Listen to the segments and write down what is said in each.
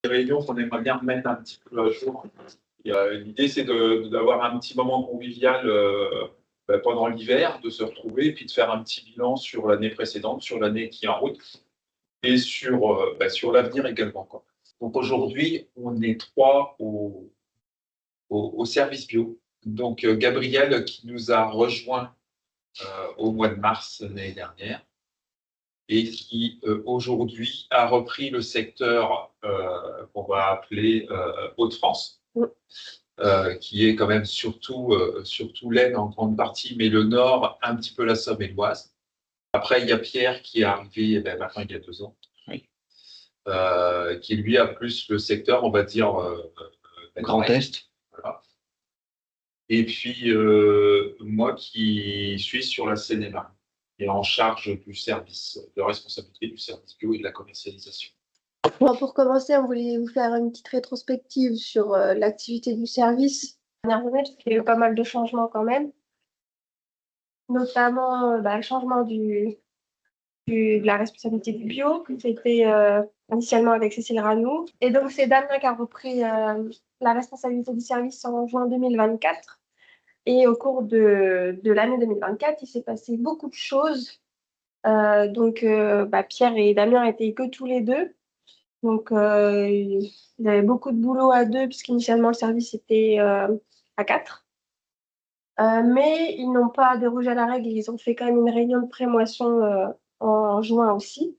des réunions qu'on aimerait bien remettre un petit peu à jour. L'idée, c'est d'avoir un petit moment convivial pendant l'hiver, de se retrouver et puis de faire un petit bilan sur l'année précédente, sur l'année qui est en route et sur l'avenir également, quoi. Donc aujourd'hui, on est 3 au service bio. Donc Gabriel qui nous a rejoint au mois de mars l'année dernière et qui aujourd'hui a repris le secteur qu'on va appeler Hauts-de-France, qui est quand même surtout l'Aisne en grande partie, mais le Nord, un petit peu la Somme et l'Oise. Après, il y a Pierre qui est arrivé maintenant il y a 2 ans, oui. Qui lui a plus le secteur, on va dire, Grand Est. Voilà. Et puis moi qui suis sur la Seine-et-Marne et en charge du service, de responsabilité du service bio et de la commercialisation. Bon, pour commencer, on voulait vous faire une petite rétrospective sur l'activité du service. Dernière année, parce qu'il y a eu pas mal de changements quand même, notamment le changement de la responsabilité du bio, qui était initialement avec Cécile Ranou. Et donc, c'est Damien qui a repris la responsabilité du service en juin 2024. Et au cours de l'année 2024, il s'est passé beaucoup de choses. Pierre et Damien étaient que tous les deux. Donc, ils avaient beaucoup de boulot à deux, puisqu'initialement, le service était à 4. Mais ils n'ont pas dérogé à la règle. Ils ont fait quand même une réunion de pré-moisson en juin aussi.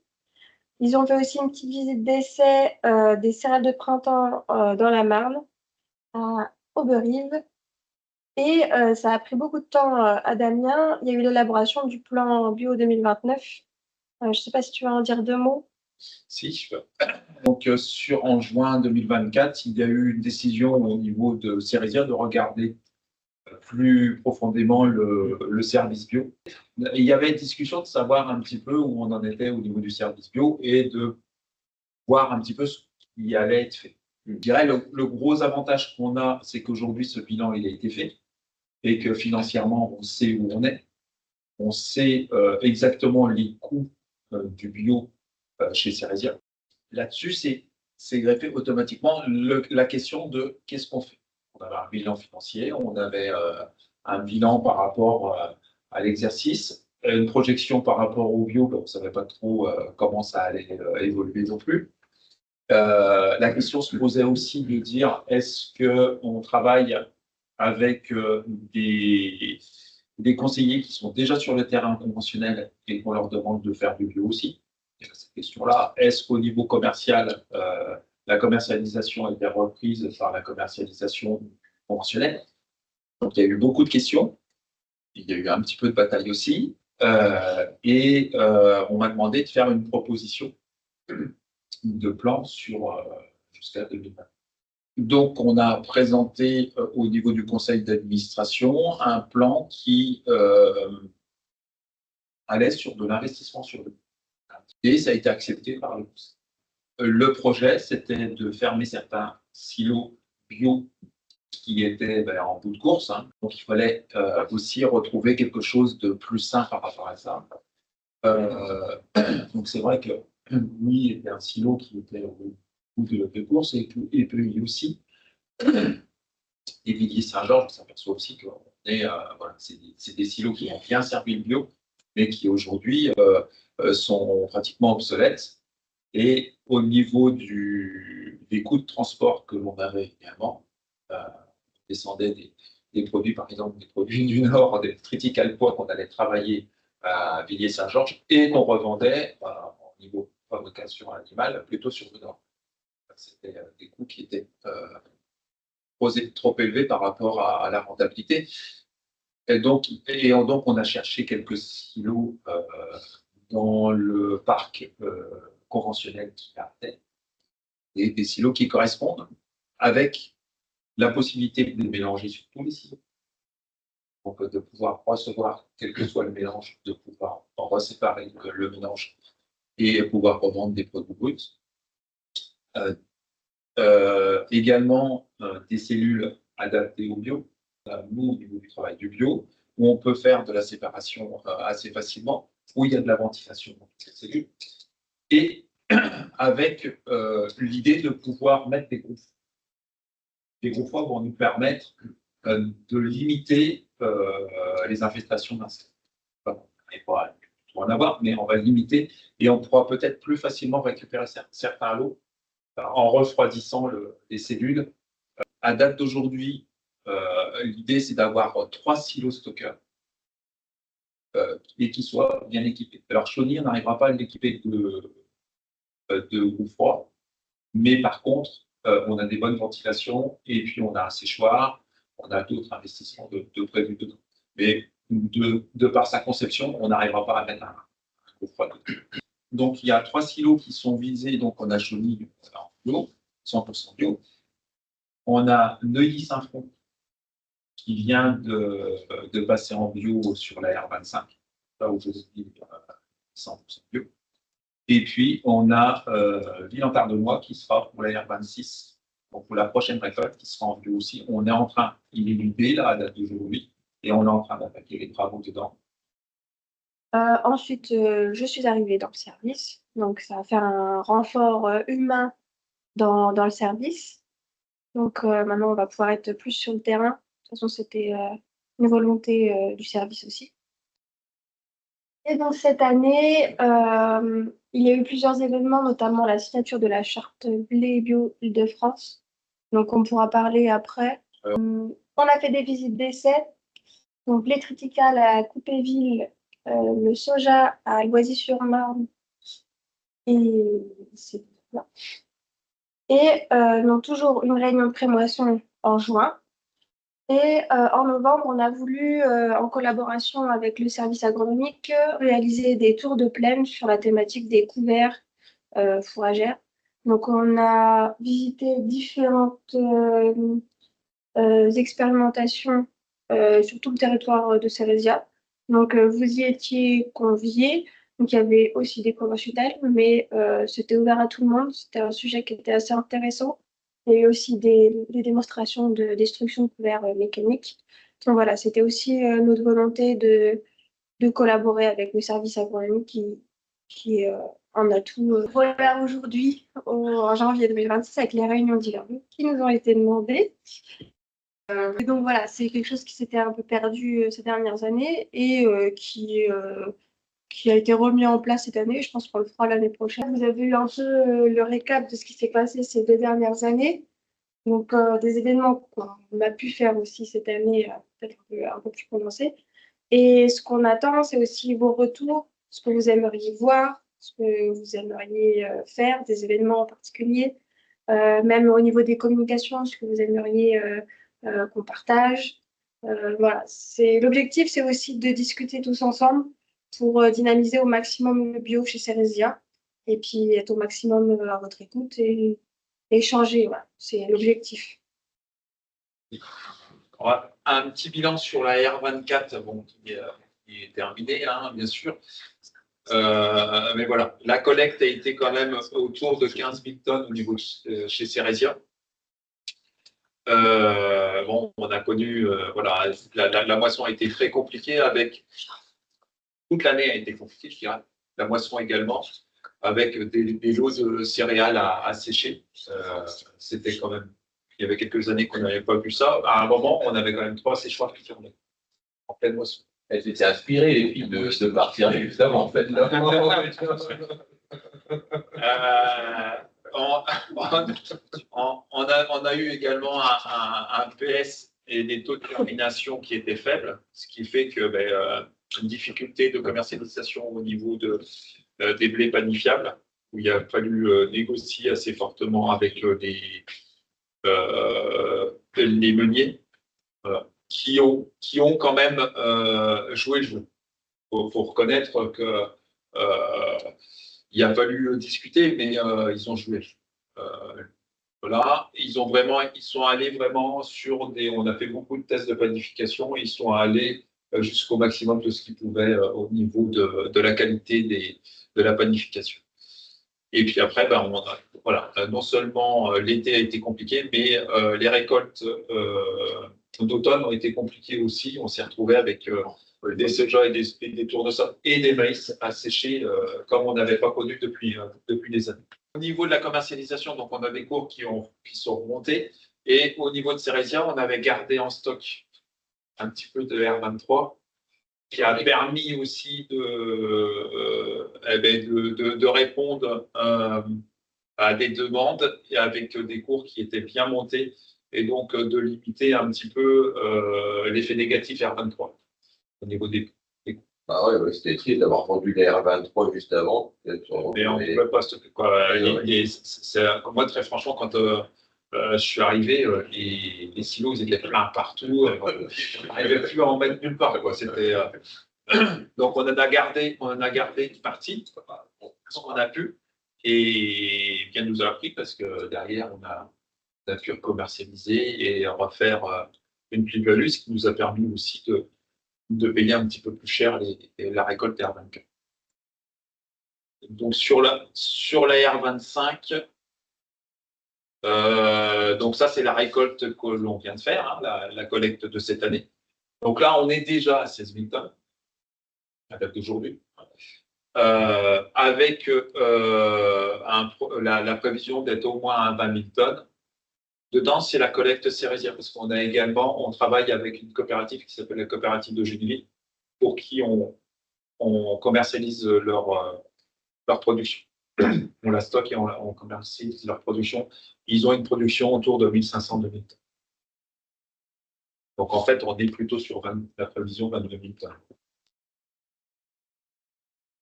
Ils ont fait aussi une petite visite d'essai des céréales de printemps dans la Marne, à Auberive. Et ça a pris beaucoup de temps à Damien. Il y a eu l'élaboration du plan bio 2029. Je ne sais pas si tu veux en dire 2 mots. Si, je peux. Donc, en juin 2024, il y a eu une décision au niveau de Cérésia de regarder plus profondément le service bio. Il y avait une discussion de savoir un petit peu où on en était au niveau du service bio et de voir un petit peu ce qui allait être fait. Je dirais le gros avantage qu'on a, c'est qu'aujourd'hui, ce bilan il a été fait et que financièrement, on sait où on est. On sait exactement les coûts du bio chez Cérésia. Là-dessus, c'est greffé automatiquement la question de qu'est-ce qu'on fait. On avait un bilan financier, on avait un bilan par rapport à l'exercice, une projection par rapport au bio, on ne savait pas trop comment ça allait évoluer non plus. La question se posait aussi de dire est-ce qu'on travaille avec des conseillers qui sont déjà sur le terrain conventionnel et qu'on leur demande de faire du bio aussi. Il y a cette question-là. Est-ce qu'au niveau commercial, la commercialisation a été reprise par la commercialisation conventionnelle? Donc, il y a eu beaucoup de questions. Il y a eu un petit peu de bataille aussi. On m'a demandé de faire une proposition de plan jusqu'à 2020. Donc, on a présenté au niveau du conseil d'administration un plan qui allait sur de l'investissement sur le et ça a été accepté par le conseil. Le projet, c'était de fermer certains silos bio qui étaient en bout de course. Donc, il fallait aussi retrouver quelque chose de plus sain par rapport à ça. Donc, c'est vrai que oui, il y avait un silo qui était au bout de course et puis aussi. Et Villiers-Saint-Georges, on s'aperçoit aussi que c'est des silos qui ont bien servi le bio, mais qui aujourd'hui sont pratiquement obsolètes. Et au niveau des coûts de transport que l'on avait également, on descendait des produits, par exemple des produits du Nord, des triticales pois qu'on allait travailler à Villiers-Saint-Georges et qu'on revendait au niveau fabrication animale plutôt sur le Nord. C'était des coûts qui étaient trop élevé par rapport à la rentabilité. Et donc, on a cherché quelques silos dans le parc conventionnel qui partait, et des silos qui correspondent avec la possibilité de les mélanger sur tous les silos. Donc, de pouvoir recevoir, quel que soit le mélange, de pouvoir en reséparer le mélange et pouvoir revendre des produits bruts. Également des cellules adaptées au bio, nous au niveau du travail du bio, où on peut faire de la séparation assez facilement, où il y a de la ventilation dans toutes ces cellules, et avec l'idée de pouvoir mettre des groupes. Les groupes froids vont nous permettre de limiter les infestations d'insectes. Enfin, on va pas tout en avoir, mais on va limiter et on pourra peut-être plus facilement récupérer certains lots en refroidissant les cellules. À date d'aujourd'hui, l'idée c'est d'avoir 3 silos stockeurs et qui soient bien équipés. Alors Chauny, on n'arrivera pas à l'équiper de groupes froids, mais par contre, on a des bonnes ventilations et puis on a un séchoir, on a d'autres investissements de prévus dedans. Mais de par sa conception, on n'arrivera pas à mettre un groupe froid dedans. Donc il y a 3 silos qui sont visés, donc on a Chauny en bio, 100% bio. On a Neuilly-Saint-Front qui vient de passer en bio sur la R25, là où je dis 100% bio. Et puis, on a Ville-en-Tardenois qui sera pour la R26, donc pour la prochaine récolte, qui sera en bio aussi. On est en train, il est libé là, à date d'aujourd'hui, et on est en train d'attaquer les travaux dedans. Ensuite, je suis arrivée dans le service. Donc, ça va faire un renfort humain dans le service. Donc, maintenant, on va pouvoir être plus sur le terrain. De toute façon, c'était une volonté du service aussi. Et donc, cette année, il y a eu plusieurs événements, notamment la signature de la charte blé bio Île-de-France. Donc, on pourra parler après. On a fait des visites d'essai. Donc, les triticales à Coupéville, le soja à Loisy-sur-Marne. Et c'est là. Et donc, toujours une réunion de pré-moisson en juin. Et en novembre, on a voulu, en collaboration avec le service agronomique, réaliser des tours de plaine sur la thématique des couverts fourragères. Donc, on a visité différentes expérimentations sur tout le territoire de Sérésia. Donc, vous y étiez conviés. Donc, il y avait aussi des conventionnels, mais c'était ouvert à tout le monde. C'était un sujet qui était assez intéressant. Il y a eu aussi des démonstrations de destruction de couverts mécaniques. Donc voilà, c'était aussi notre volonté de collaborer avec le service agronomique qui en a tout. Voilà aujourd'hui, en janvier 2026, avec les réunions d'hivernage qui nous ont été demandées. Et donc voilà, c'est quelque chose qui s'était un peu perdu ces dernières années et qui a été remis en place cette année. Je pense qu'on le fera l'année prochaine. Vous avez eu un peu le récap de ce qui s'est passé ces 2 dernières années. Donc, des événements qu'on a pu faire aussi cette année, peut-être un peu plus condensés. Et ce qu'on attend, c'est aussi vos retours, ce que vous aimeriez voir, ce que vous aimeriez faire, des événements en particulier, même au niveau des communications, ce que vous aimeriez qu'on partage. Voilà, l'objectif, c'est aussi de discuter tous ensemble pour dynamiser au maximum le bio chez Ceresia et puis être au maximum à votre écoute et échanger. Voilà, c'est l'objectif. Un petit bilan sur la R24, bon, qui est terminé, hein, bien sûr. Mais voilà, la collecte a été quand même autour de 15 000 tonnes au niveau de chez Ceresia. Bon, on a connu, voilà, la moisson a été très compliquée toute l'année a été compliquée, je dirais. La moisson également, avec des lots de céréales à sécher. C'était quand même, il y avait quelques années qu'on n'avait pas vu ça. À un moment, on avait quand même 3 séchoirs qui tournaient en pleine moisson. Elles étaient inspirées, les filles, de partir justement, en fait. On a eu également un PS et des taux de germination qui étaient faibles, ce qui fait que une difficulté de commercialisation au niveau des blés panifiables, où il a fallu négocier assez fortement avec les meuniers qui ont quand même joué le jeu. Il faut reconnaître que il a fallu discuter, mais ils ont joué. Voilà, ils sont allés vraiment sur on a fait beaucoup de tests de panification, et ils sont allés jusqu'au maximum de ce qu'ils pouvaient au niveau de la qualité de la panification. Et puis après, voilà, non seulement l'été a été compliqué, mais les récoltes d'automne ont été compliquées aussi. On s'est retrouvé avec des soja et des tournesols et des maïs à sécher comme on n'avait pas connu depuis des années. Au niveau de la commercialisation, donc on a des cours qui sont remontés et au niveau de Cérésia, on avait gardé en stock un petit peu de R23 qui a permis aussi de répondre à des demandes et avec des cours qui étaient bien montés et donc de limiter un petit peu l'effet négatif R23 au niveau des cours. Ah ouais, c'était triste d'avoir vendu les R23 juste avant. Mais on ne pouvait pas stopper, quoi. Moi, très franchement, quand je suis arrivé, les silos ils étaient pleins partout. On n'arrivait plus à en mettre nulle part, quoi. Donc on en a gardé une partie, ce qu'on a pu, et bien nous a appris parce que derrière on a pu commercialiser et refaire une plus-value, ce qui nous a permis aussi de payer un petit peu plus cher la récolte R24. Donc sur la R25, donc ça c'est la récolte que l'on vient de faire, hein, la collecte de cette année. Donc là on est déjà à 16 000 tonnes à date d'aujourd'hui, avec la prévision d'être au moins à 20 000 tonnes. Dedans, c'est la collecte cérésière, parce qu'on a également, on travaille avec une coopérative qui s'appelle la coopérative de Geneville, pour qui on commercialise leur production. On la stocke et on commercialise leur production. Ils ont une production autour de 1500-2000 tonnes. Donc en fait, on est plutôt sur la prévision 22 000 tonnes.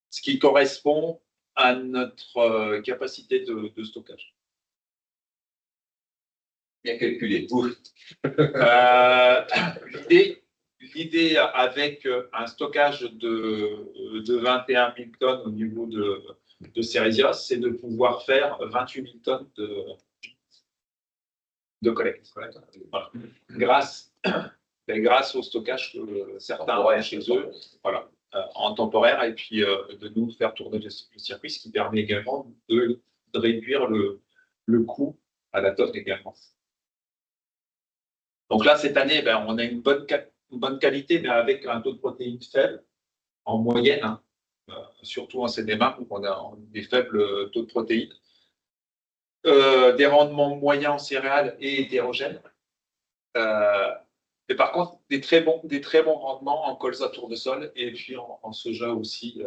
Ce qui correspond à notre capacité de stockage. Bien calculé. L'idée avec un stockage de 21 000 tonnes au niveau de Cérésia, c'est de pouvoir faire 28 000 tonnes de collecte. Voilà. Grâce au stockage que certains ont chez eux, voilà, en temporaire, et puis de nous faire tourner le circuit, ce qui permet également de réduire le coût à la tonne également. Donc là, cette année, on a une bonne qualité, mais avec un taux de protéines faible, en moyenne, hein, surtout en CDMA, où on a des faibles taux de protéines. Des rendements moyens en céréales et hétérogènes. Mais par contre, des très bons rendements en colza tournesol et puis en soja aussi.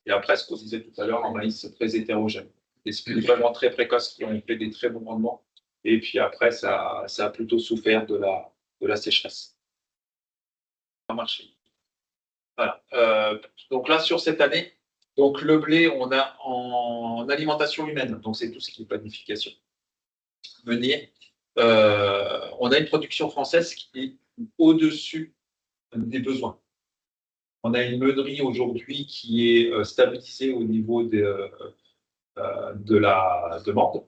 Et après, ce qu'on disait tout à l'heure, en maïs très hétérogène. Des semis vraiment très précoces qui ont fait des très bons rendements. Et puis après, ça a plutôt souffert de la sécheresse. Marché. Voilà. Donc là, sur cette année, donc le blé, on a en alimentation humaine, donc c'est tout ce qui est planification. Meunier, on a une production française qui est au-dessus des besoins. On a une meunerie aujourd'hui qui est stabilisée au niveau de la demande,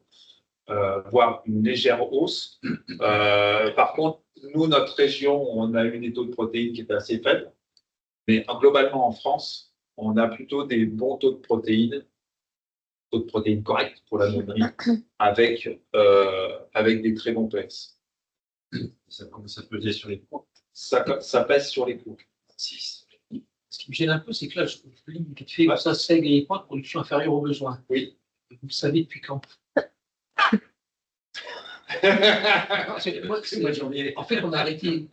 voire une légère hausse. Par contre, nous, notre région, on a eu des taux de protéines qui étaient assez faibles, mais globalement en France, on a plutôt des bons taux de protéines corrects pour la meunerie, avec des très bons PS. Comment ça peut sur les cours? Ça pèse sur les cours. Ce qui me gêne un peu, c'est que là, je lis vite fait, ça saigne les points de production inférieure aux besoins. Oui. Vous le savez depuis quand? En fait, on a arrêté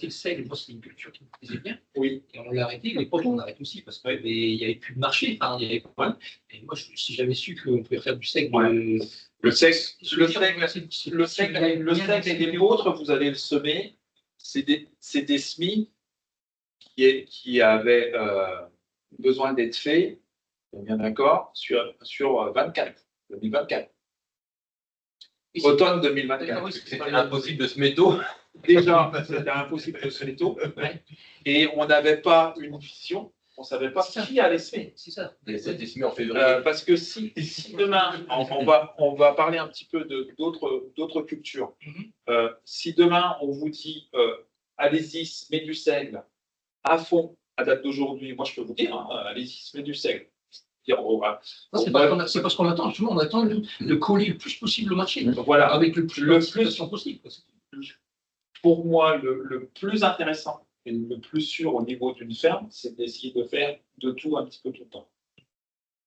le seigle. Moi, c'est une culture qui me plaisait bien. Oui. Et on l'a arrêté. Les potes, on arrête aussi parce qu'il n'y avait plus de marché. Enfin, il y avait pas de... Et moi, si j'avais su qu'on pouvait faire du seigle. Ouais. Le seigle et les autres, vous allez le semer. C'est des semis qui avaient besoin d'être faits, on est bien d'accord, sur 2024. Automne 2024. C'était impossible de se mettre tôt. Déjà, c'était impossible de se mettre tôt. Et on n'avait pas une vision, on ne savait pas qui allait semer. C'est ça. C'était semé en février. Parce que si demain, on va parler un petit peu d'autres cultures. Si demain, on vous dit, allez-y, semez du seigle à fond à date d'aujourd'hui, moi je peux vous dire, allez-y, semez du seigle. C'est parce qu'on attend, justement, on attend de coller le plus possible au marché. Voilà. Avec le plus possible. Pour moi, le plus intéressant Et le plus sûr au niveau d'une ferme, c'est d'essayer de faire de tout un petit peu tout le temps.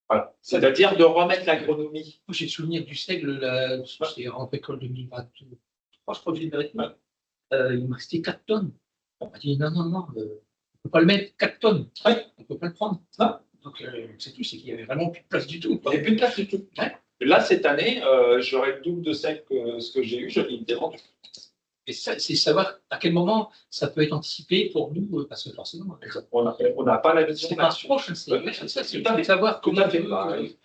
Voilà. C'est-à-dire de remettre l'agronomie. Moi, j'ai le souvenir du seigle, c'était en école 2022. Je crois que j'ai il me restait 4 tonnes. On m'a dit non, on ne peut pas le mettre 4 tonnes. Ouais. On ne peut pas le prendre. Non. Donc, c'est tout, c'est qu'il n'y avait vraiment plus de place du tout. Il n'y avait plus de place du tout. Ouais. Là, cette année, j'aurai le double de seigle que ce que j'ai eu, je l'ai vendu. Et ça, c'est savoir à quel moment ça peut être anticipé pour nous, parce que forcément, On n'a pas la vision c'est pas là-dessus. proche, hein, c'est Tout à fait. savoir Tout comment à fait.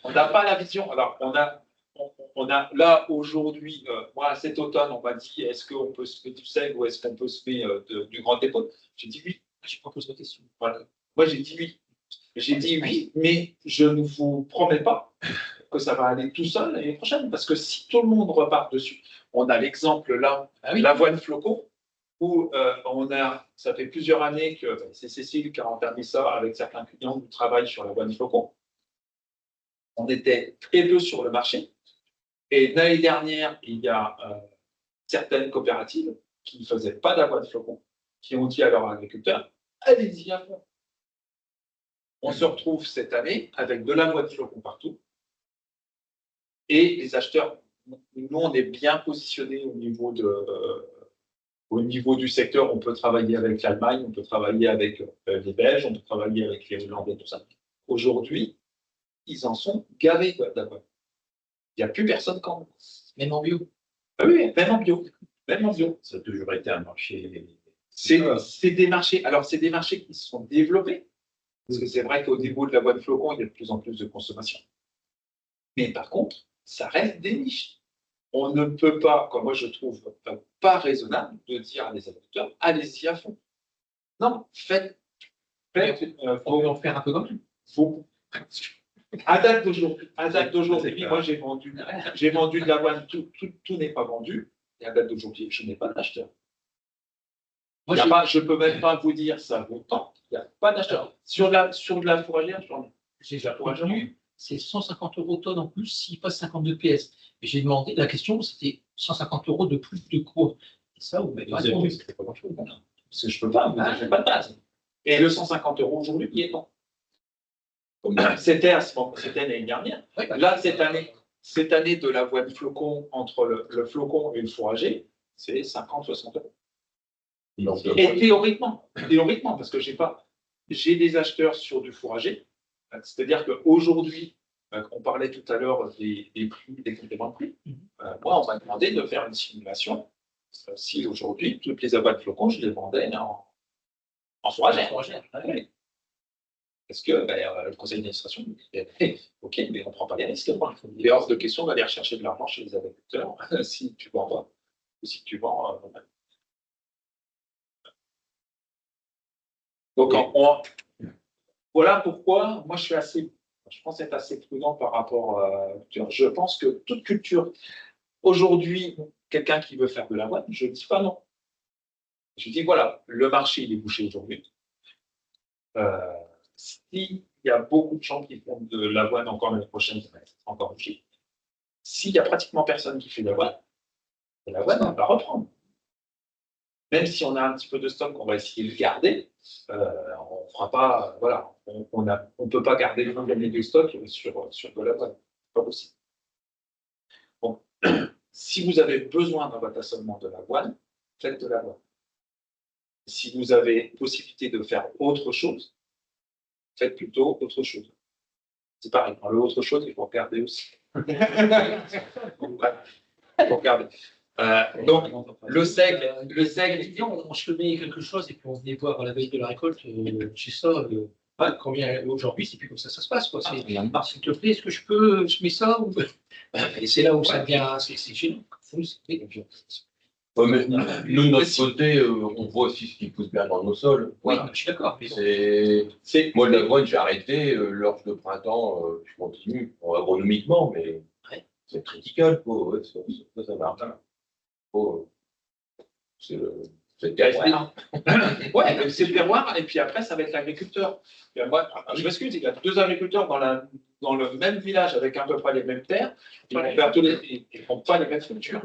On n'a pas la vision. Alors, on a là aujourd'hui, moi cet automne, on m'a dit est-ce qu'on peut semer du seigle ou est-ce qu'on peut semer du grand dépôt? J'ai dit oui. Je propose la question. Voilà. Moi j'ai dit oui. J'ai dit oui, mais je ne vous promets pas que ça va aller tout seul l'année prochaine, parce que si tout le monde repart dessus, on a l'exemple là, l'avoine flocon, où ça fait plusieurs années que c'est Cécile qui a entamé ça avec certains clients qui travaillent sur l'avoine flocon. On était très peu sur le marché. Et l'année dernière, il y a certaines coopératives qui ne faisaient pas d'avoine flocon, qui ont dit à leurs agriculteurs, allez-y à fond. On se retrouve cette année avec de l'avoine flocon partout. Et les acheteurs, nous, on est bien positionnés au niveau du secteur. On peut travailler avec l'Allemagne, on peut travailler avec les Belges, on peut travailler avec les Hollandais, tout ça. Aujourd'hui, ils en sont gavés d'avoine. Il n'y a plus personne quand même. Même en bio. Ah oui, même en bio. Même en bio. Ça a toujours été un marché. C'est des marchés. Alors, c'est des marchés qui se sont développés. Parce que c'est vrai qu'au niveau de l'avoine flocon, il y a de plus en plus de consommation. Mais par contre, ça reste des niches. On ne peut pas, comme moi je trouve pas raisonnable, de dire à des agriculteurs, allez-y à fond. Non, faites. On peut en faire un peu comme Faut. À date d'aujourd'hui, moi j'ai vendu de l'avoine, tout n'est pas vendu. Et à date d'aujourd'hui, je n'ai pas d'acheteur. Je ne peux même pas vous dire ça vaut tant. Il n'y a pas d'acheteur. Sur de la fourragère, j'en ai. J'ai déjà retenu, c'est 150 € tonne en plus s'il passe 52 PS. Et j'ai demandé, la question c'était 150 € de plus de quoi? Et ça, vous m'avez pas répondu. C'est pas grand-chose. Parce que je ne peux pas, je n'ai pas de base. Et le 150 € aujourd'hui, il est temps. C'était l'année dernière. Là, cette année de l'avoine flocon, entre le flocon et le fourrager, c'est 50-60 €. Et théoriquement, parce que j'ai des acheteurs sur du fourrager, c'est-à-dire qu'aujourd'hui, on parlait tout à l'heure des prix, des compléments de prix. Moi, on m'a demandé de faire une simulation. Si aujourd'hui, toutes les avoines flocons, je les vendais en fourragère. Oui. Parce que le conseil d'administration me dit OK, mais on ne prend pas les risques. Il est hors de question d'aller rechercher de l'argent chez les agriculteurs si tu vends pas ou si tu vends. Donc, voilà pourquoi moi je pense être assez prudent par rapport à la culture. Je pense que toute culture, aujourd'hui, quelqu'un qui veut faire de l'avoine, je ne dis pas non. Je dis voilà, le marché il est bouché aujourd'hui. S'il y a beaucoup de gens qui font de l'avoine encore l'année prochaine, ça va être encore bouché. S'il n'y a pratiquement personne qui fait de l'avoine, on va reprendre. Même si on a un petit peu de stock, on va essayer de le garder. On fera pas, voilà, on ne peut pas garder une année de stock sur de l'avoine. Pas possible. Bon. Si vous avez besoin dans votre assolement de l'avoine, faites de l'avoine. Si vous avez possibilité de faire autre chose, faites plutôt autre chose. C'est pareil, dans l'autre chose, il faut regarder aussi. Il faut regarder. Donc, le seigle, on semait quelque chose et puis on venait voir à la veille de la récolte, chez ça, combien aujourd'hui, c'est plus comme ça se passe. S'il te plaît, est-ce que je peux semer ça Et c'est là où ça devient, c'est chez nous. Mais nous, de notre côté, on voit aussi ce qui pousse bien dans nos sols. Oui, je suis d'accord. Moi, de l'avoine, j'ai arrêté. L'orge de printemps, je continue, agronomiquement, mais c'est critical. Ça marche. C'est le terroir. Ouais, c'est le terroir, et puis après, ça va être l'agriculteur. Moi, je m'excuse, il y a deux agriculteurs dans le même village avec à peu près les mêmes terres, ils vont faire ils ne font pas les mêmes cultures.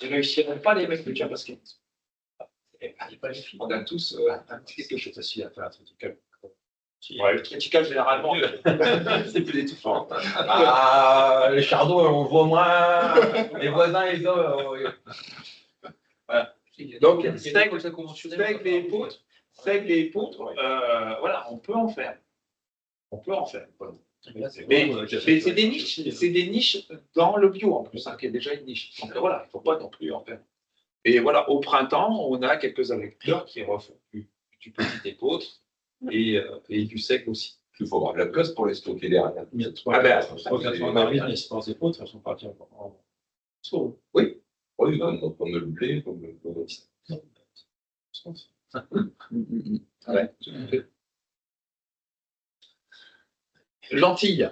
Ils ne réussiront pas les mêmes cultures parce que On a tous un petit quelque chose aussi à faire, un triticale. Ouais, le triticale, généralement, c'est plus étouffant. Ah, les chardons, on voit moins. Les voisins, ils ont. Voilà. Donc, steak les poutres, voilà, on peut en faire. On peut en faire. Voilà. Mais c'est des niches dans le bio en plus, hein, qui est déjà une niche. Donc voilà, il ne faut pas non plus en faire. Et voilà, au printemps, on a quelques agriculteurs qui refont du petit épeautre et du sec aussi. Il faut avoir de la place pour les stocker derrière. Ah ben, les sports épeautres, elles sont parties en saut. Oui, oui, comme le blé, comme le. Ouais. Lentilles.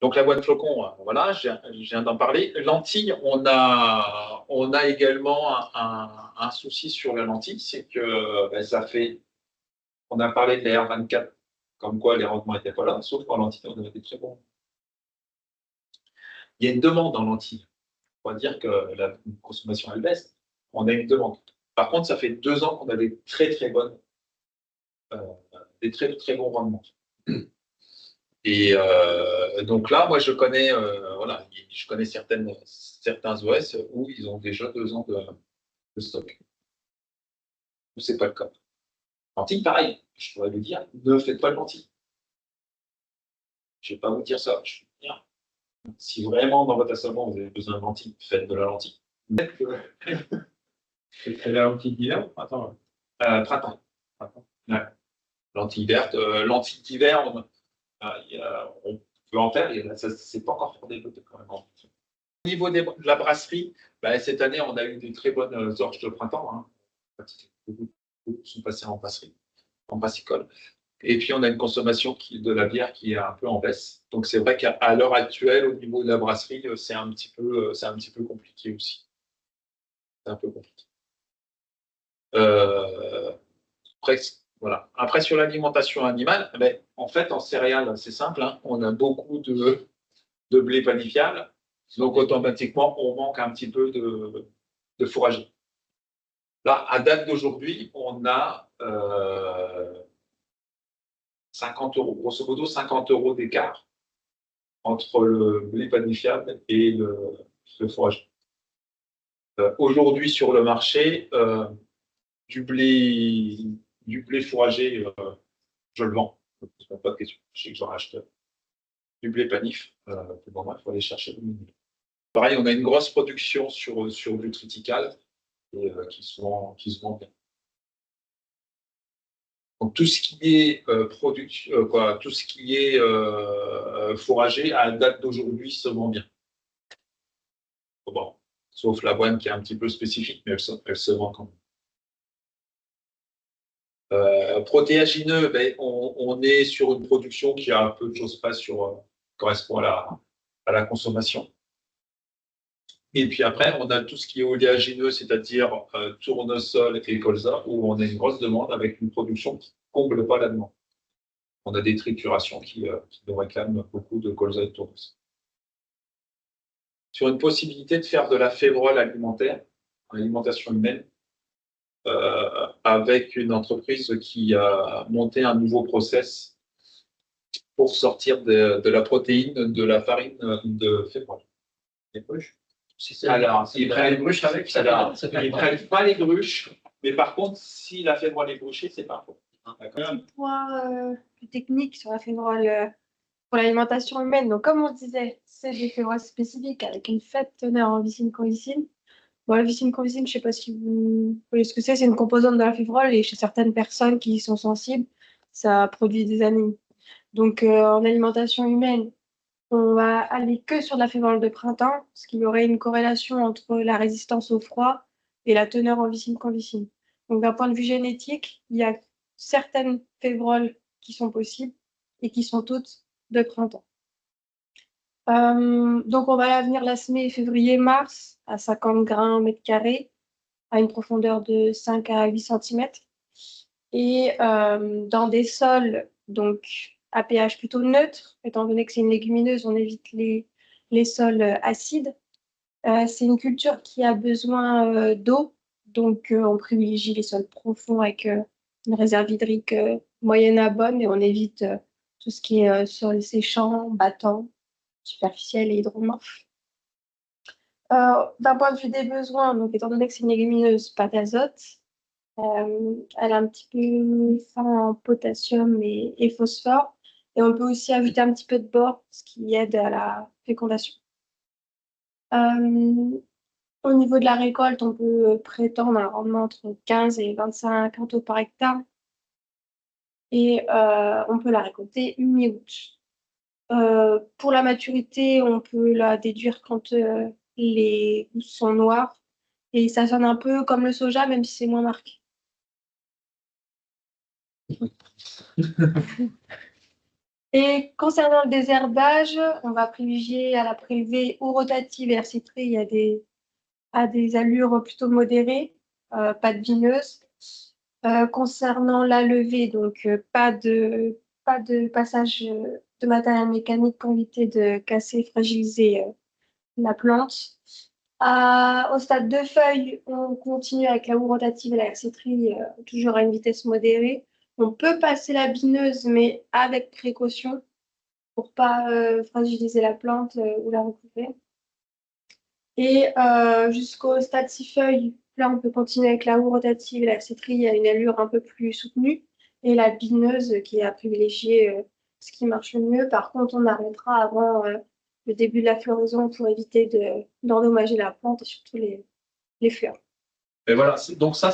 Donc la boîte de flocons, voilà, je viens d'en parler. Lentilles, on a également un souci sur la lentille, c'est que ça fait. On a parlé de la R24, comme quoi les rendements n'étaient pas là, sauf qu'en lentille, on avait des très bons. Il y a une demande en lentilles. On va dire que la consommation elle baisse. On a une demande. Par contre, ça fait 2 ans qu'on a des très très bonnes, des très très bons rendements. Et donc là, moi, je connais, voilà, je connais certains OS où ils ont déjà 2 ans de stock. Où c'est pas le cas. Lentilles, pareil. Je pourrais lui dire, ne faites pas de lentilles. Je ne vais pas vous dire ça. Je vais vous dire, si vraiment dans votre assolement vous avez besoin de lentilles, faites de la lentille. C'est la lentille d'hiver ou printemps? Printemps. Ouais. Lentille verte, lentille d'hiver, on peut en faire, et ça c'est pas encore fort développé quand même. Au niveau de la brasserie, cette année on a eu des très bonnes orges de printemps. Hein. Beaucoup sont passés en brasserie, en brassicole. Et puis on a une consommation de la bière qui est un peu en baisse. Donc c'est vrai qu'à l'heure actuelle, au niveau de la brasserie, c'est un petit peu compliqué aussi. C'est un peu compliqué. Après, voilà. Après, sur l'alimentation animale, en fait, en céréales, c'est simple, hein, on a beaucoup de blé panifiable, donc automatiquement, on manque un petit peu de fourrage. Là, à date d'aujourd'hui, on a 50 €, grosso modo 50 € d'écart entre le blé panifiable et le fourrage. Aujourd'hui, sur le marché, du blé fourragé, je le vends. Pas de question. Je sais que j'en rachète du blé panif. Bon, il faut aller chercher. Pareil, on a une grosse production sur du triticale et qui se vend bien. Donc tout ce qui est tout ce qui est fourragé à la date d'aujourd'hui se vend bien. Bon, sauf l'avoine qui est un petit peu spécifique, mais elle se vend quand même. Protéagineux, on est sur une production qui a un peu de choses près correspond à la consommation. Et puis après, on a tout ce qui est oléagineux, c'est-à-dire tournesol et colza, où on a une grosse demande avec une production qui ne comble pas la demande. On a des triturations qui nous réclament beaucoup de colza et de tournesol. Sur une possibilité de faire de la févrole alimentaire, alimentation humaine, avec une entreprise qui a monté un nouveau process pour sortir de la protéine de la farine de févrole. Les bruches. Alors, ils prennent les bruches avec ça. Ils ne prennent pas les gruches, mais par contre, si la févrole est bruchée, c'est pas bon. Un point plus technique sur la févrole pour l'alimentation humaine. Donc, comme on disait, c'est des févroles spécifiques avec une faible teneur en vicine-convicine. Bon, la vicine-convicine, je ne sais pas si vous voyez ce que c'est une composante de la févrole et chez certaines personnes qui y sont sensibles, ça produit des anémies. Donc, en alimentation humaine, on va aller que sur de la févrole de printemps, parce qu'il y aurait une corrélation entre la résistance au froid et la teneur en vicine-convicine. Donc, d'un point de vue génétique, il y a certaines févroles qui sont possibles et qui sont toutes de printemps. Donc, on va venir la semer février-mars à 50 grains au mètre carré, à une profondeur de 5 à 8 cm. Et dans des sols donc, à pH plutôt neutre, étant donné que c'est une légumineuse, on évite les sols acides. C'est une culture qui a besoin d'eau, Donc, on privilégie les sols profonds avec une réserve hydrique moyenne à bonne et on évite tout ce qui est sol séchant, battant, superficiel et hydromorphe. D'un point de vue des besoins, donc étant donné que c'est une légumineuse, pas d'azote, elle a un petit peu faim en potassium et phosphore. Et on peut aussi ajouter un petit peu de bore, ce qui aide à la fécondation. Au niveau de la récolte, on peut prétendre un rendement entre 15 et 25 quintaux par hectare. Et on peut la récolter mi-août. Pour la maturité, on peut la déduire quand les gousses sont noires. Et ça sonne un peu comme le soja, même si c'est moins marqué. Et concernant le désherbage, on va privilégier à la prélevée ou rotative et hercitrée à des allures plutôt modérées, pas de vineuse. Concernant la levée, donc pas de passage de matériel mécanique pour éviter de casser, fragiliser la plante. Au stade de feuilles, on continue avec la houe rotative et la herciterie, toujours à une vitesse modérée. On peut passer la bineuse, mais avec précaution pour pas fragiliser la plante ou la recouvrer. Et jusqu'au stade 6 feuilles, là, on peut continuer avec la houe rotative et la herciterie à une allure un peu plus soutenue. Et la bineuse qui est à privilégier, ce qui marche le mieux. Par contre, on arrêtera avant le début de la floraison pour éviter d'endommager la plante et surtout les fleurs. Et voilà, donc ça,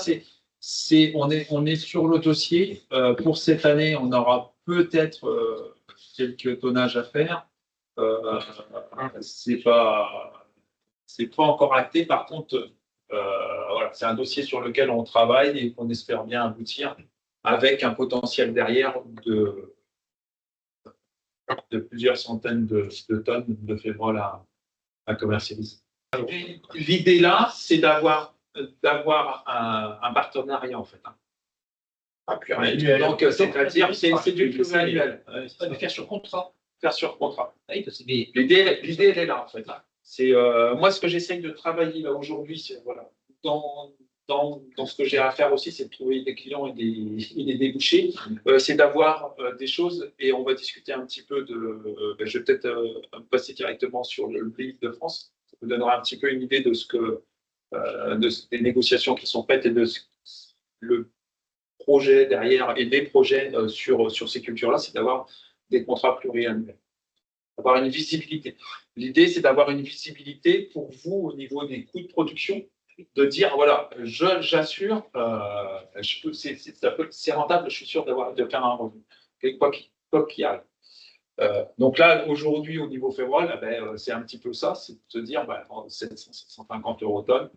on est sur le dossier. Pour cette année, on aura peut-être quelques tonnages à faire. C'est pas encore acté. Par contre, voilà, c'est un dossier sur lequel on travaille et qu'on espère bien aboutir avec un potentiel derrière de plusieurs centaines de tonnes de févrole à commercialiser. L'idée là, c'est d'avoir un partenariat en fait. Donc, c'est-à-dire, c'est du pluriannuel. De faire sur contrat. Faire sur contrat. Oui, L'idée, elle est là en fait. C'est moi ce que j'essaye de travailler là aujourd'hui, c'est voilà, dans ce que j'ai à faire aussi, c'est de trouver des clients et des débouchés. C'est d'avoir des choses et on va discuter un petit peu de. Je vais peut-être passer directement sur le blé de France. Ça vous donnera un petit peu une idée de ce que des négociations qui sont faites et de le projet derrière et des projets sur ces cultures-là, c'est d'avoir des contrats pluriannuels, avoir une visibilité. L'idée, c'est d'avoir une visibilité pour vous au niveau des coûts de production, de dire voilà, j'assure, c'est rentable, je suis sûr de faire un revenu, quoi qu'il arrive. Donc là, aujourd'hui, au niveau février, c'est un petit peu ça, c'est de se dire 750 € tonne,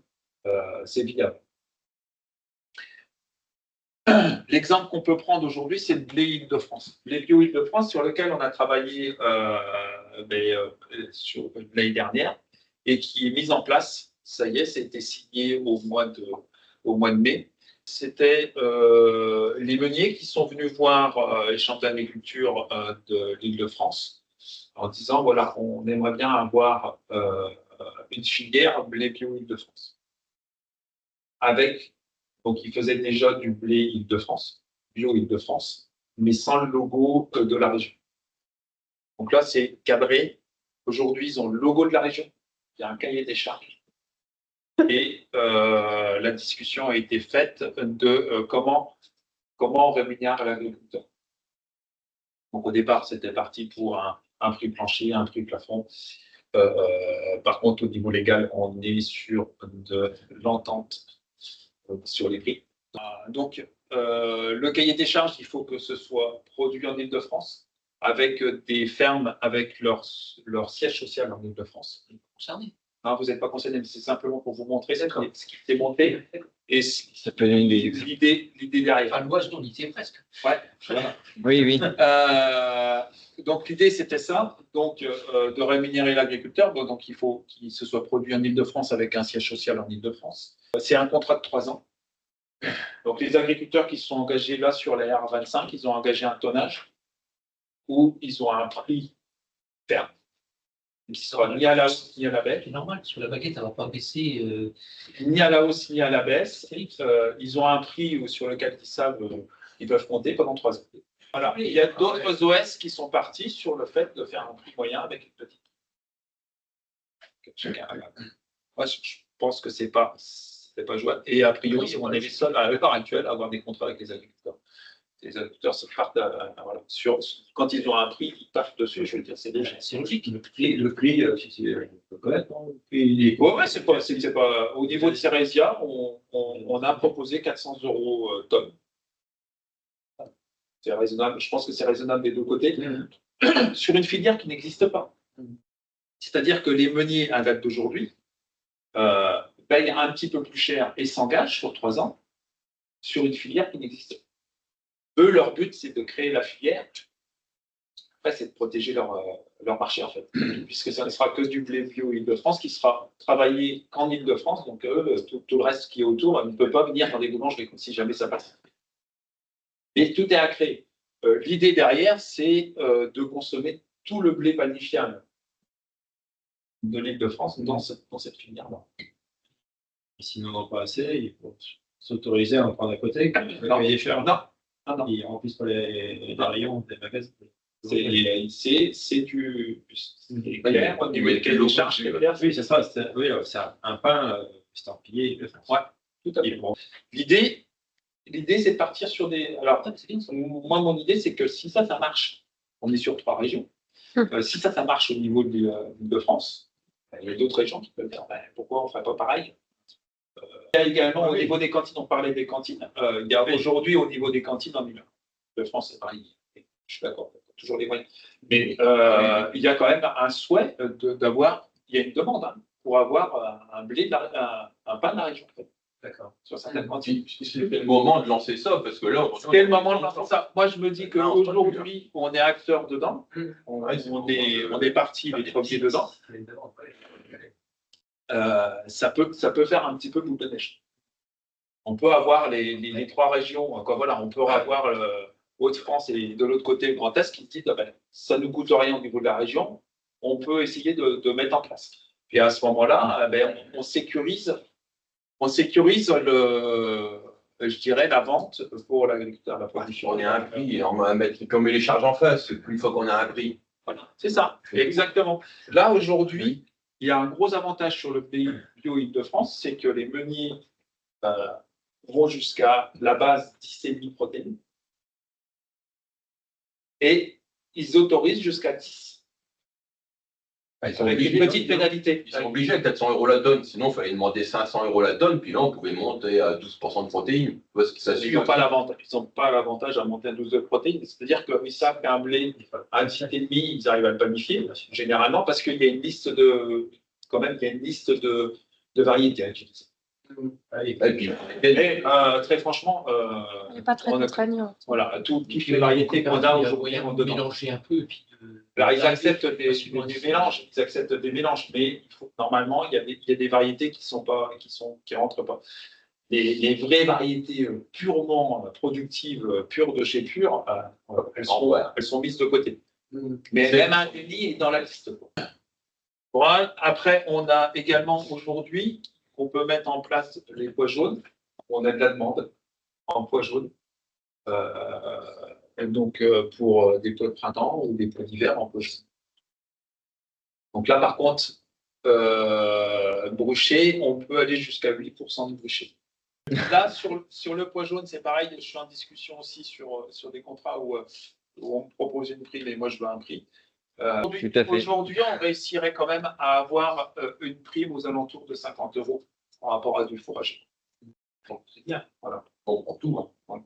c'est viable. L'exemple qu'on peut prendre aujourd'hui, c'est le blé Île-de-France. Le blé Île-de-France sur lequel on a travaillé sur l'année dernière et qui est mis en place. Ça y est, c'était signé au mois de mai. C'était les meuniers qui sont venus voir les chambres d'agriculture de l'Île-de-France en disant voilà, on aimerait bien avoir une filière blé bio Île-de-France. Donc, ils faisaient déjà du blé Île-de-France, bio Île-de-France, mais sans le logo de la région. Donc là, c'est cadré. Aujourd'hui, ils ont le logo de la région. Il y a un cahier des charges. Et la discussion a été faite de comment on rémunère l'agriculteur. Donc au départ, c'était parti pour un prix plancher, un prix plafond. Par contre, au niveau légal, on est sur de l'entente sur les prix. Donc, le cahier des charges, il faut que ce soit produit en Île-de-France, avec des fermes avec leur siège social en Île-de-France. Concerné. Non, vous n'êtes pas concerné, mais c'est simplement pour vous montrer ce qui s'est monté. Et Ça peut donner l'idée derrière. Enfin, l'oiseau, on y était presque. Ouais, voilà. Oui. Donc l'idée c'était ça, donc de rémunérer l'agriculteur. Donc il faut qu'il se soit produit en Île-de-France avec un siège social en Île-de-France. C'est un contrat de 3 ans. Donc les agriculteurs qui sont engagés là sur la R25, ils ont engagé un tonnage où ils ont un prix ferme. qui sera ni à la hausse ni à la baisse. C'est normal, sur la baguette, elle ne va pas baisser. Ni à la hausse ni à la baisse. Ils ont un prix sur lequel ils savent qu'ils peuvent compter pendant 3 ans. Voilà. Il y a d'autres OS qui sont partis sur le fait de faire un prix moyen avec une petite. Chacun regarde. Moi, je pense que c'est pas jouable. Et a priori, on est les seuls à l'heure actuelle à avoir des contrats avec les agriculteurs. Les agriculteurs se partent voilà, quand ils ont un prix, ils partent dessus. Je veux dire, c'est logique. C'est logique. Le prix, si c'est correct, hein, le prix, il est- Ouais, c'est pas. Au niveau de Ceresia, on a proposé 400 € tonne. C'est raisonnable. Je pense que c'est raisonnable des deux côtés. Sur une filière qui n'existe pas. C'est-à-dire que les meuniers, à date d'aujourd'hui, payent un petit peu plus cher et s'engagent sur 3 ans sur une filière qui n'existe pas. Eux, leur but, c'est de créer la filière. Après, c'est de protéger leur marché, en fait. Puisque ça ne sera que du blé bio Île-de-France qui sera travaillé qu'en Île-de-France. Donc, tout le reste qui est autour ne peut pas venir dans des boulangeries si jamais ça passe. Et tout est à créer. L'idée derrière, c'est de consommer tout le blé panifiable de l'Île-de-France dans cette filière-là. S'ils n'en ont pas assez, il faut s'autoriser à en prendre à côté. Non. Payer cher. Non. Ils remplissent pas les rayons des magasins. C'est du clair, au niveau des charges, c'est clair. Oui, c'est ça. Oui, c'est un pain estampillé. Ouais, tout à fait. L'idée, c'est de partir sur des. Alors, moi, mon idée, c'est que si ça marche, on est sur 3 régions. Si ça marche au niveau de l'Île-de-France, il y a d'autres régions qui peuvent dire pourquoi on ne ferait pas pareil. Il y a également au niveau des cantines, on parlait des cantines. Il y a aujourd'hui au niveau des cantines en Île-de-France, c'est pareil. Je suis d'accord, toujours les moyens. Mais il y a quand même un souhait d'avoir, il y a une demande pour avoir un blé, un pain de la région. D'accord. Sur certaines cantines. C'est le moment de lancer ça, parce que là, C'est le moment de lancer ça. Moi, je me dis qu'aujourd'hui, on est acteur dedans. On est parti les premiers dedans. Ça peut faire un petit peu boule de neige. On peut avoir les 3 régions, quoi, voilà, on peut avoir Hauts-de-France et de l'autre côté le Grand Est qui se dit ça ne coûte rien au niveau de la région, on peut essayer de mettre en place. Et à ce moment-là, on sécurise je dirais, la vente pour l'agriculteur. La production. On est à un prix, et on va mettre comme les charges en face, une fois qu'on a un prix. Voilà, c'est ça, exactement. Là, aujourd'hui, il y a un gros avantage sur le pays bio Île-de-France, c'est que les meuniers vont jusqu'à la base 10,5 protéines et ils autorisent jusqu'à 10. Ils sont Avec obligés, une petite pénalité. Ils sont obligés à 400 € la tonne, sinon il fallait demander 500 € la tonne, puis là on pouvait monter à 12% de protéines. Parce que ça Ils n'ont pas l'avantage à monter à 12 de protéines. C'est-à-dire qu'ils savent qu'un blé à 1,5, ils arrivent à le panifier, généralement, parce qu'il y a une liste de variétés à utiliser. Et puis, Et très franchement, Il n'est pas très on a- contraignant. voilà, toutes les variétés qu'on a aujourd'hui on en peut dedans. mélanger un peu. Et puis, Alors, ils acceptent des mélanges, mais normalement, il y a des variétés qui rentrent pas. Les vraies variétés purement productives, pures de chez Pure, elles sont mises de côté. Mais même un uni est dans la liste. Voilà. Après, on a également aujourd'hui, on peut mettre en place les pois jaunes. On a de la demande en pois jaunes. Donc, pour des pois de printemps ou des pois d'hiver en pois jaunes. Donc là, par contre, bruché, on peut aller jusqu'à 8% de bruché. Là, sur le pois jaune, c'est pareil. Je suis en discussion aussi sur des contrats où on me propose une prime et moi, je veux un prix. Aujourd'hui, on réussirait quand même à avoir une prime aux alentours de 50 € par rapport à du fourrage. Donc, c'est bien. Voilà. on prend tout. Hein.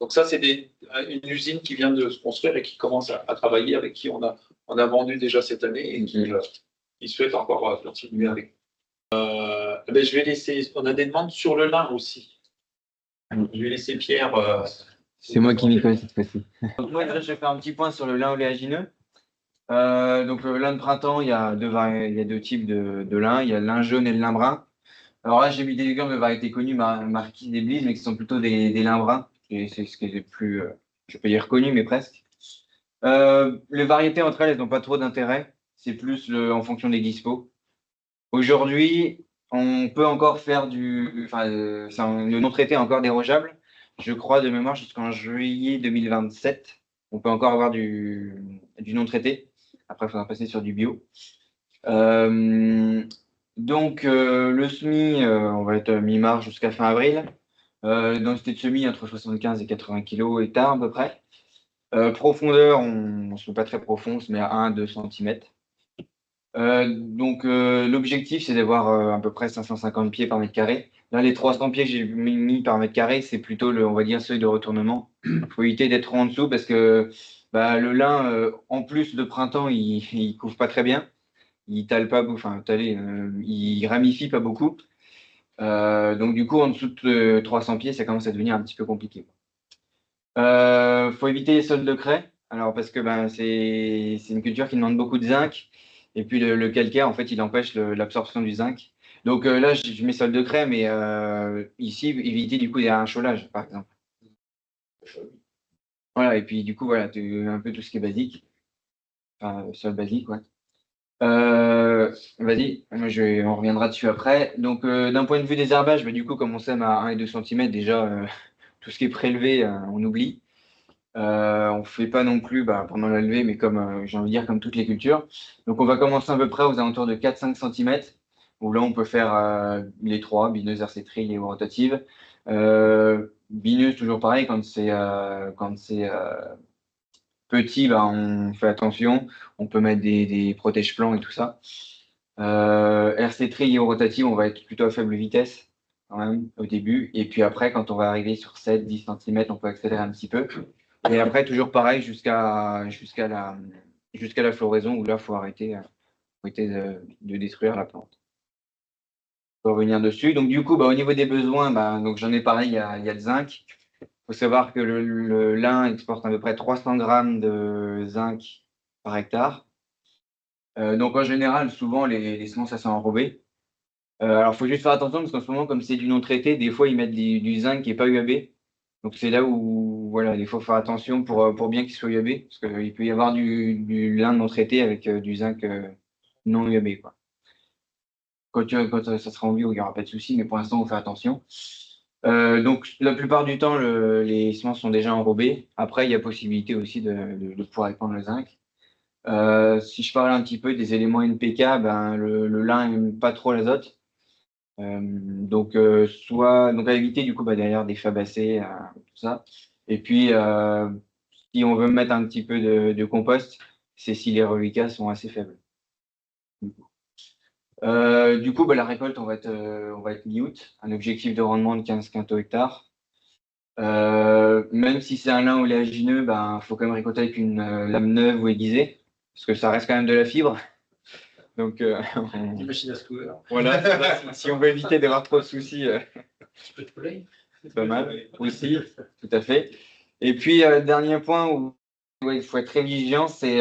Donc ça, c'est une usine qui vient de se construire et qui commence à travailler, avec qui on a vendu déjà cette année et qui souhaite encore continuer avec. Je vais laisser, on a des demandes sur le lin aussi. Je vais laisser Pierre. C'est moi qui m'y connais cette fois-ci. Donc moi, déjà, je vais faire un petit point sur le lin oléagineux. Donc le lin de printemps, il y a deux types de lin. Il y a le lin jaune et le lin brun. Alors là, j'ai mis des exemples de variétés connues, Marquise des Blises, mais qui sont plutôt des lins bruns. Et c'est ce qui est le plus, je peux dire connu, mais presque. Les variétés entre elles n'ont pas trop d'intérêt. C'est plus en fonction des dispos. Aujourd'hui, on peut encore faire le non-traité est encore dérogeable. Je crois de mémoire jusqu'en juillet 2027. On peut encore avoir du non-traité. Après, il faudra passer sur du bio. Donc, le semis, on va être mi-mars jusqu'à fin avril. Densité de semis entre 75 et 80 kg hectare à peu près. Profondeur, on ne se met pas très profond, on se met à 1-2 cm. L'objectif, c'est d'avoir à peu près 550 pieds par mètre carré. Là, les 300 pieds que j'ai mis par mètre carré, c'est plutôt on va dire, seuil de retournement. Il faut éviter d'être en dessous parce que le lin, en plus de printemps, il couvre pas très bien. Il tale pas, il ramifie pas beaucoup. Donc, du coup, en dessous de 300 pieds, ça commence à devenir un petit peu compliqué. Faut éviter les sols de craie. Alors, parce que c'est une culture qui demande beaucoup de zinc. Et puis, le calcaire, en fait, il empêche l'absorption du zinc. Donc là, je mets sol de craie, mais ici, éviter du coup derrière un cholage, par exemple. Voilà, et puis du coup, voilà, un peu tout ce qui est basique. Enfin, sol basique, ouais. Vas-y, on reviendra dessus après. Donc, d'un point de vue des herbages, du coup, comme on sème à 1 et 2 cm, déjà, tout ce qui est prélevé, on oublie. On fait pas non plus pendant la levée, mais comme j'ai envie de dire, comme toutes les cultures. Donc, on va commencer à peu près aux alentours de 4-5 cm, où là, on peut faire les trois, bineuse, hercétrie et rotative. Bineuse, toujours pareil, quand c'est petit, on fait attention. On peut mettre des protège-plans et tout ça. RC-tri et rotative, on va être plutôt à faible vitesse quand même au début. Et puis après, quand on va arriver sur 7-10 cm, on peut accélérer un petit peu. Et après, toujours pareil jusqu'à la floraison où là, il faut arrêter de détruire la plante. On va revenir dessus. Donc du coup, au niveau des besoins, donc j'en ai parlé, il y a le zinc. Il faut savoir que le lin exporte à peu près 300 grammes de zinc par hectare. Donc en général, souvent les semences elles sont enrobées. Alors il faut juste faire attention parce qu'en ce moment, comme c'est du non traité, des fois ils mettent du zinc qui n'est pas UAB. Donc c'est là où voilà, il faut faire attention pour bien qu'il soit UAB, parce qu'il peut y avoir du lin non traité avec du zinc non UAB, quoi. Quand ça sera en bio, il n'y aura pas de souci, mais pour l'instant, on fait attention. Donc la plupart du temps, les semences sont déjà enrobées. Après, il y a possibilité aussi de pouvoir répandre le zinc. Si je parle un petit peu des éléments NPK, le lin n'aime pas trop l'azote. Donc à éviter du coup derrière des fabacées, tout ça. Et puis si on veut mettre un petit peu de compost, c'est si les reliquats sont assez faibles. Du coup, la récolte, on va être mi-août, un objectif de rendement de 15 quintaux hectare. Même si c'est un lin oléagineux, faut quand même récolter avec une lame neuve ou aiguisée, parce que ça reste quand même de la fibre. Donc, Une machine à secouer. voilà, si on veut éviter d'avoir trop de soucis, Un petit peu de soleil. c'est pas mal aussi, tout à fait. Et puis, dernier point où il faut être très vigilant, c'est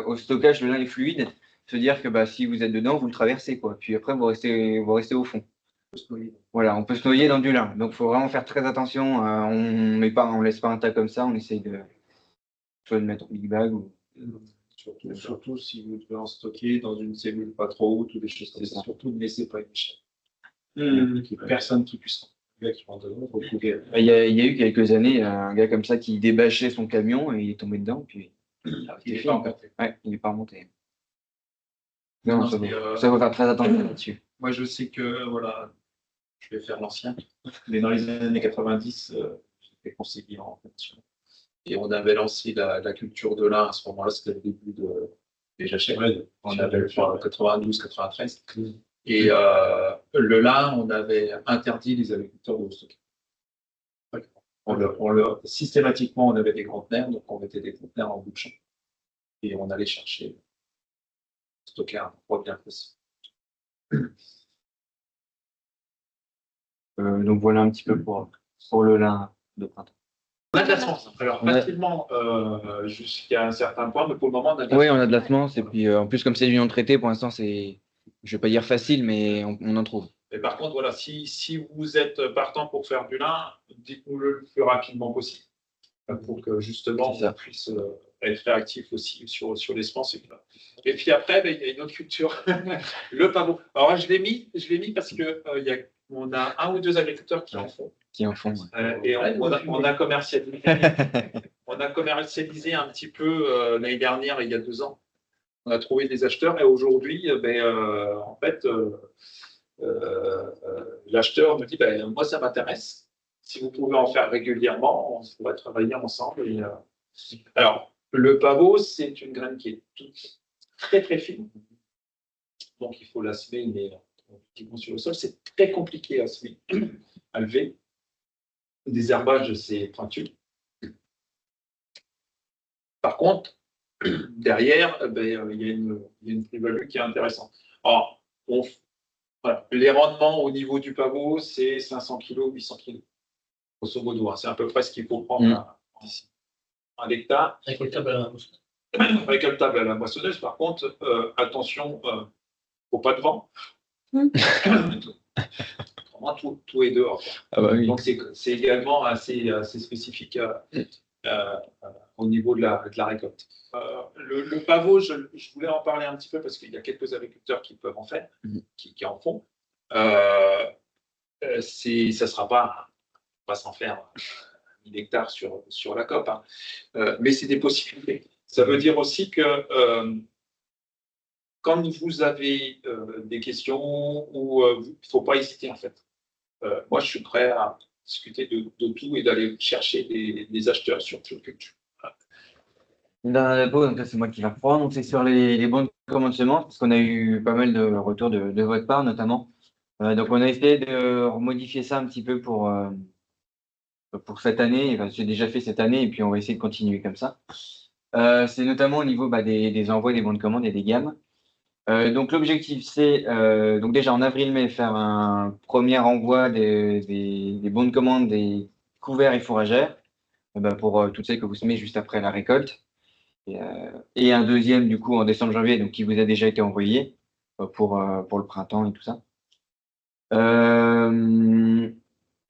au stockage, le lin est fluide. Se dire que si vous êtes dedans, vous le traversez, quoi. Puis après, vous restez au fond. Voilà, on peut se noyer dans du lin. Donc, il faut vraiment faire très attention. On laisse pas un tas comme ça. On essaye soit de mettre en big bag ou. Surtout si vous devez en stocker dans une cellule pas trop haute ou des choses comme C'est ça. ça. Surtout ne laissez pas une échelle. Personne qui puisse rentrer. Le gars qui rentre dedans, faut couper. Il y a eu quelques années un gars comme ça qui débâchait son camion et il est tombé dedans. Puis Il est pas remonté. ouais, il n'est pas remonté. Non, Non, ça mais, faut faire très attention là-dessus. Moi, je sais que, voilà, je vais faire l'ancien, mais dans les années 90, j'étais conseiller en pension. Et on avait lancé la culture de lin à ce moment-là, c'était le début des jachères. On avait le 92, 93. Et le lin, on avait interdit les agriculteurs de le stocker. Systématiquement, on avait des conteneurs, donc on mettait des conteneurs en bout de champ. Et on allait chercher, stocker un poids bien précis. Donc voilà un petit peu pour le lin de printemps. On a de la semence. Alors, facilement jusqu'à un certain point, mais pour le moment, on a de la semence. Oui, on a de la semence. Et puis en plus, comme c'est du non traité, pour l'instant, c'est, je ne vais pas dire facile, mais on en trouve. Mais par contre, voilà, si vous êtes partant pour faire du lin, dites-nous le plus rapidement possible. Pour que justement, C'est ça. on puisse être réactif aussi sur les semences. Et puis après, il y a une autre culture, le pavot. Alors là, je l'ai mis parce que on a un ou deux agriculteurs qui en font. Et on a commercialisé. On a commercialisé un petit peu l'année dernière, il y a 2 ans. On a trouvé des acheteurs et aujourd'hui, en fait, l'acheteur me dit moi, ça m'intéresse. Si vous pouvez en faire régulièrement, on pourrait travailler ensemble. Alors, le pavot, c'est une graine qui est très très fine. Donc, il faut la semer, mais sur le sol, c'est très compliqué à semer, à lever. Des herbages, c'est pointu. Par contre, derrière, il y a une plus-value qui est intéressante. Alors, voilà, les rendements au niveau du pavot, c'est 500 kg, 800 kg, grosso modo. Hein. C'est à peu près ce qu'il faut prendre un hectare. Récoltable à la moissonneuse. Récoltable à la moissonneuse. Par contre, attention, il ne faut pas de vent. Tout est dehors. Ah bah oui. Donc, c'est également assez spécifique au niveau de la récolte. Le pavot, je voulais en parler un petit peu parce qu'il y a quelques agriculteurs qui peuvent en faire, qui en font. Ça ne sera pas s'en faire 1000 hectares sur la COP, hein. Mais c'est des possibilités. Ça veut dire aussi que quand vous avez des questions, il ne faut pas hésiter en fait. Moi, je suis prêt à discuter de tout et d'aller chercher des acheteurs sur toute culture. Dans la pause, donc là, c'est moi qui vais reprendre. Donc, c'est sur les bons de commande semences, parce qu'on a eu pas mal de retours de votre part, notamment. Donc, on a essayé de modifier ça un petit peu pour cette année. Enfin, j'ai déjà fait cette année, et puis on va essayer de continuer comme ça. C'est notamment au niveau des envois des bons de commande et des gammes. Donc, l'objectif, c'est donc déjà en avril-mai, faire un premier envoi des bons de commande des couverts et fourragères pour toutes celles que vous semez juste après la récolte. Et un deuxième, du coup, en décembre-janvier, donc qui vous a déjà été envoyé pour le printemps et tout ça.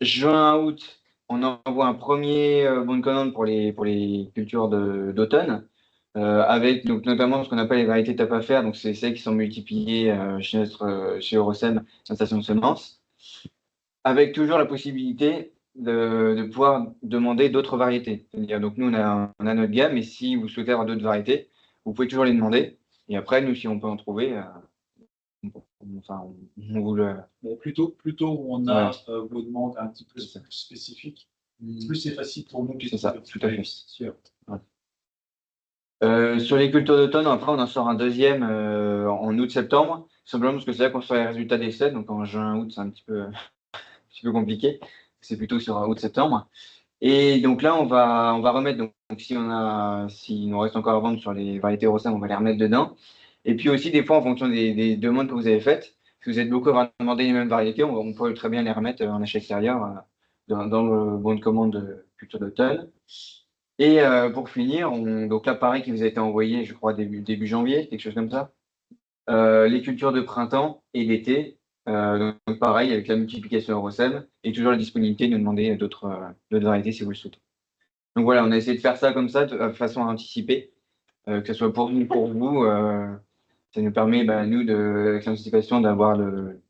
Juin-août, on envoie un premier bon de commande pour les cultures d'automne, avec donc, notamment ce qu'on appelle les variétés top à faire. Donc, c'est celles qui sont multipliées chez Eurosem, station de semences, avec toujours la possibilité de pouvoir demander d'autres variétés. C'est-à-dire, donc nous, on a notre gamme, et si vous souhaitez avoir d'autres variétés, vous pouvez toujours les demander. Et après, nous, si on peut en trouver, on vous le... Mais plutôt où on a vos demandes un petit peu plus spécifiques, plus c'est facile pour nous. C'est ça, tout à fait. Sûr. Sur les cultures d'automne, après, on en sort un deuxième en août-septembre, simplement parce que c'est là qu'on sort les résultats d'essai. Donc en juin-août, c'est un petit peu compliqué. C'est plutôt sur août-septembre. Et donc là, on va remettre, donc s'il nous reste encore à vendre sur les variétés Eurosem, on va les remettre dedans. Et puis aussi, des fois, en fonction des demandes que vous avez faites, si vous êtes beaucoup à demander les mêmes variétés, on peut très bien les remettre en achat extérieur dans le bon de commande de culture d'automne. Et pour finir, donc là, pareil, qui vous a été envoyé, je crois, début janvier, quelque chose comme ça. Les cultures de printemps et d'été. Donc pareil, avec la multiplication Eurosem et toujours la disponibilité de nous demander d'autres variétés si vous le souhaitez. Donc voilà, on a essayé de faire ça comme ça, de façon à anticiper, que ce soit pour nous, pour vous. Ça nous permet, nous, avec l'anticipation, d'avoir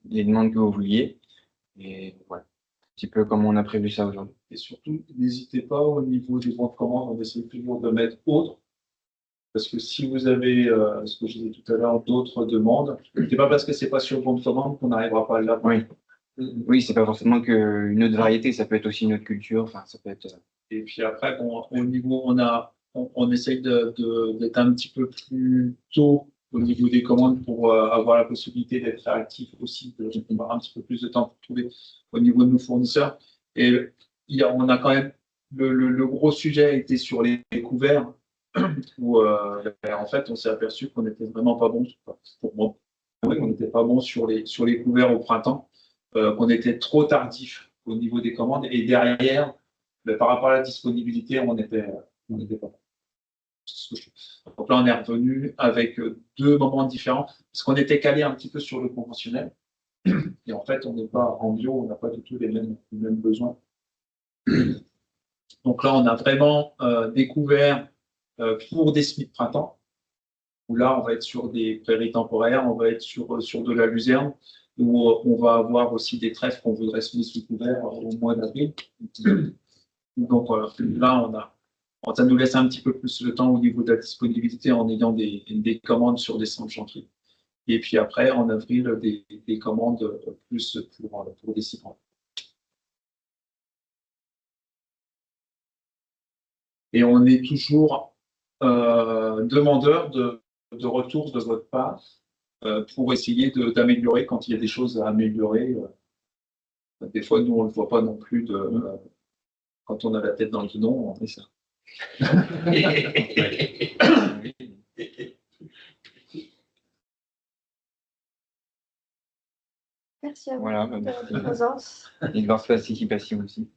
les demandes que vous vouliez. Et voilà, un petit peu comme on a prévu ça aujourd'hui. Et surtout, n'hésitez pas au niveau des bons de commande, on essaie toujours de mettre autre. Parce que si vous avez, ce que je disais tout à l'heure, d'autres demandes, c'est pas parce que c'est pas sur bon de commande qu'on n'arrivera pas à l'avoir. Oui, c'est pas forcément qu'une autre variété, ça peut être aussi une autre culture. Enfin, ça peut être. Et puis après, au niveau, on essaye d'être un petit peu plus tôt au niveau des commandes pour avoir la possibilité d'être réactif aussi, d'avoir un petit peu plus de temps pour trouver au niveau de nos fournisseurs. Et on a quand même le gros sujet a été sur les couverts. Où en fait on s'est aperçu qu'on n'était vraiment pas bon, pour moi, on n'était pas bon sur les couverts au printemps, qu'on était trop tardif au niveau des commandes et derrière, par rapport à la disponibilité, on n'était pas bon. Donc là on est revenu avec 2 moments différents parce qu'on était calé un petit peu sur le conventionnel et en fait on n'est pas en bio, on n'a pas du tout les mêmes besoins. Donc là on a vraiment découvert pour des semis de printemps, où là, on va être sur des prairies temporaires, on va être sur de la luzerne, où on va avoir aussi des trèfles qu'on voudrait semer sous couvert au mois d'avril. Donc là, ça nous laisse un petit peu plus le temps au niveau de la disponibilité en ayant des commandes sur décembre, janvier. Et puis après, en avril, des commandes plus pour des citrons. Et on est toujours demandeur de retour de votre part pour essayer d'améliorer quand il y a des choses à améliorer. Des fois, nous, on ne le voit pas non plus quand on a la tête dans le guidon, on fait ça. Merci à vous Voilà, de votre présence. et de leur participation aussi.